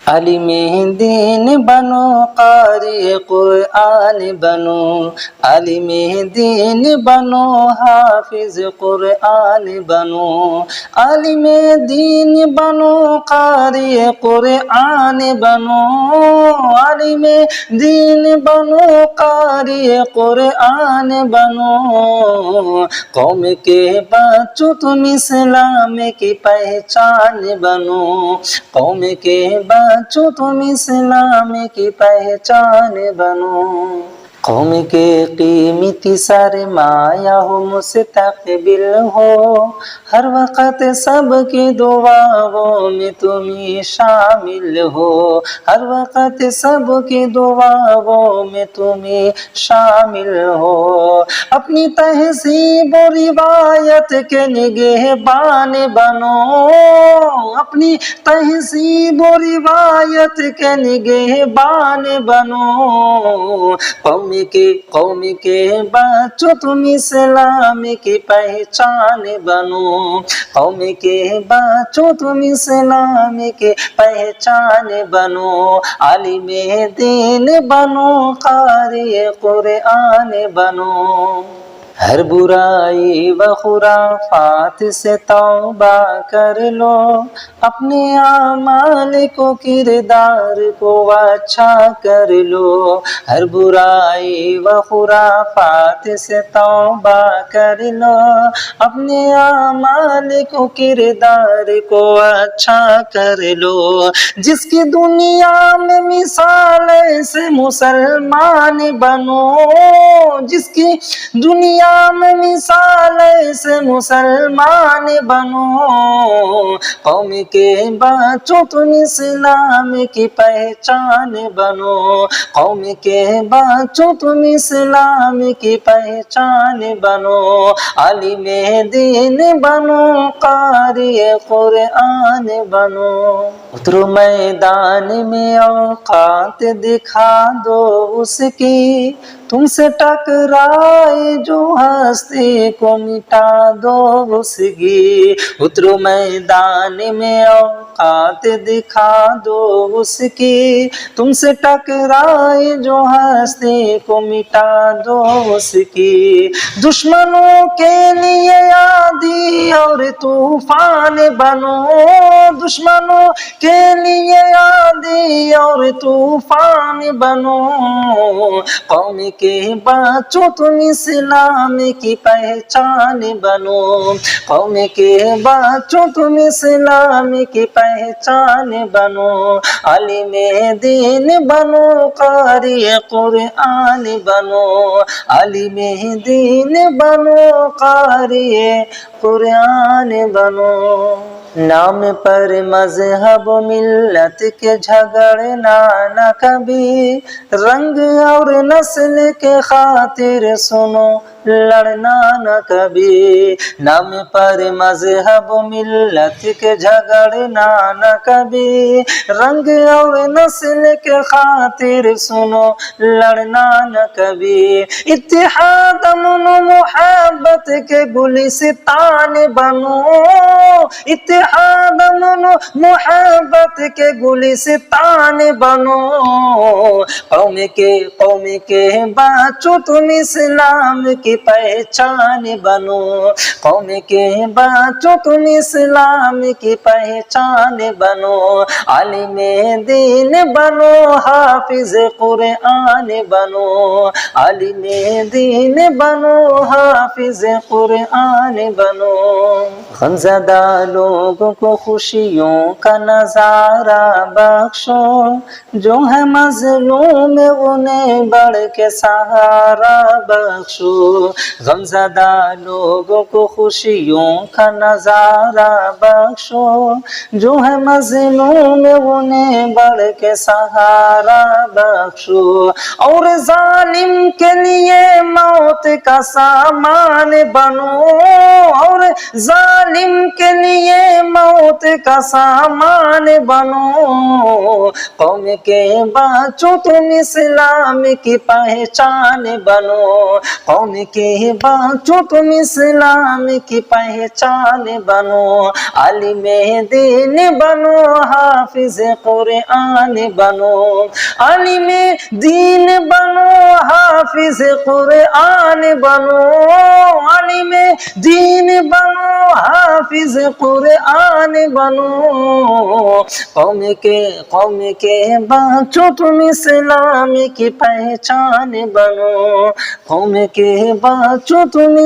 आलिमे दीन बनो, कारी कुरआन बनो। आलिमे दीन बनो, हाफिज कुरआन बनो। आलिमे दीन बनो, कारी कुरआन बनो। आलिमे दीन बनो, कारी कुरआन बनो। कौम के बच्चों तुम इस्लाम की पहचान बनो। कौम के बच्चों तुम इस्लाम की पहचान बनो। कौम के कीमती सरमाया हो, मुस्तक़बिल हो। हर वक़्त सबकी दुआओं में तुम ही शामिल हो। हर वक़्त सबकी दुआओं में तुम ही शामिल हो। अपनी तहज़ीब और रिवायत के निगहबान बनो। अपनी तहज़ीब और रिवायत के निगहबान बनो। कौम के बच्चों तुम इस्लाम की पहचान बनो। कौम के बच्चों तुम इस्लाम की पहचान बनो। आलिमे दीन बनो, कारी कुरआन बनो। हर बुराई व खुराफात से तौबा कर लो। अपने आमाल को, किरदार को अच्छा कर लो। हर बुराई व खुराफात से तौबा कर लो। अपने आमाल को, किरदार को अच्छा कर लो। जिसकी दुनिया में मिसाल ऐसे मुसलमान बनो। जिसकी दुनिया में मिसाल ऐसे मुसलमान बनो। कौम के बच्चों तुम इस्लाम की पहचान बनो। कौम के बच्चों तुम इस्लाम की पहचान बनो। आलिमे दीन बनो, कारी कुरआन बनो। उतरो मैदान में औकात दिखा दो उसकी। तुमसे टकराए जो हस्ती को मिटा दो उसकी। उतरो मैदान में औकात दिखा दो उसकी। तुमसे टकराए जो हस्ती को मिटा दो उसकी। दुश्मनों के लिए आंधी और तूफान बनो। दुश्मनों के लिए आंधी और तूफान बनो। कौम के बच्चों तुम इस्लाम की पहचान बनो। कौम के बच्चों तुम इस्लाम की पहचान बनो। आलिमे दीन बनो, कारी कुरआन बनो। आलिमे दीन बनो, कारी कुरआन बनो। नाम पर मजहब मिल्लत के झगड़ना न कभी। रंग और नस्ल के खातिर सुनो लड़ना न कभी। नाम पर मजहब मिल्लत के झगड़ना न कभी। रंग और नस्ल के खातिर सुनो लड़ना न कभी। इत्तेहाद अमन मोहब्बत के गुलिस्तान बनो। इत्तेहाद अमन मोहब्बत के गुलिस्तान बनो। कौम के बच्चों तुम इस्लाम की पहचान बनो। कौम के बच्चों तुम इस्लाम की पहचान बनो। आलिमे दीन बनो, हाफिज कुरआन बनो। आलिमे दीन बनो, हाफिज कुरआन बनो। गमज़दा लोगों को खुशियों का नजारा बख्शो। जो है मजलूम उन्हें बढ़ के सहारा बख्शो। गमज़दा लोगों को खुशियों का नजारा बख्शो। जो है मजलूम उन्हें बढ़ के सहारा बख्शो। और जालिम के लिए मौत का सामान बनो। और जालिम के लिए मौत का सामान बनो। कौम के बच्चों तुम इस्लाम की पहचान बनो, कौम के बच्चों तुम इस्लाम की पहचान बनो, आलिमे दीन बनो, हाफिज कुरआन बनो, आलिमे दीन बनो, हाफिज कुरआन बनो, आलिमे दीन बनो, हाफिज कुरआन बनो, कौम के बच्चों तुम इस्लाम की पहचान बनो, कौम के बच्चों तुम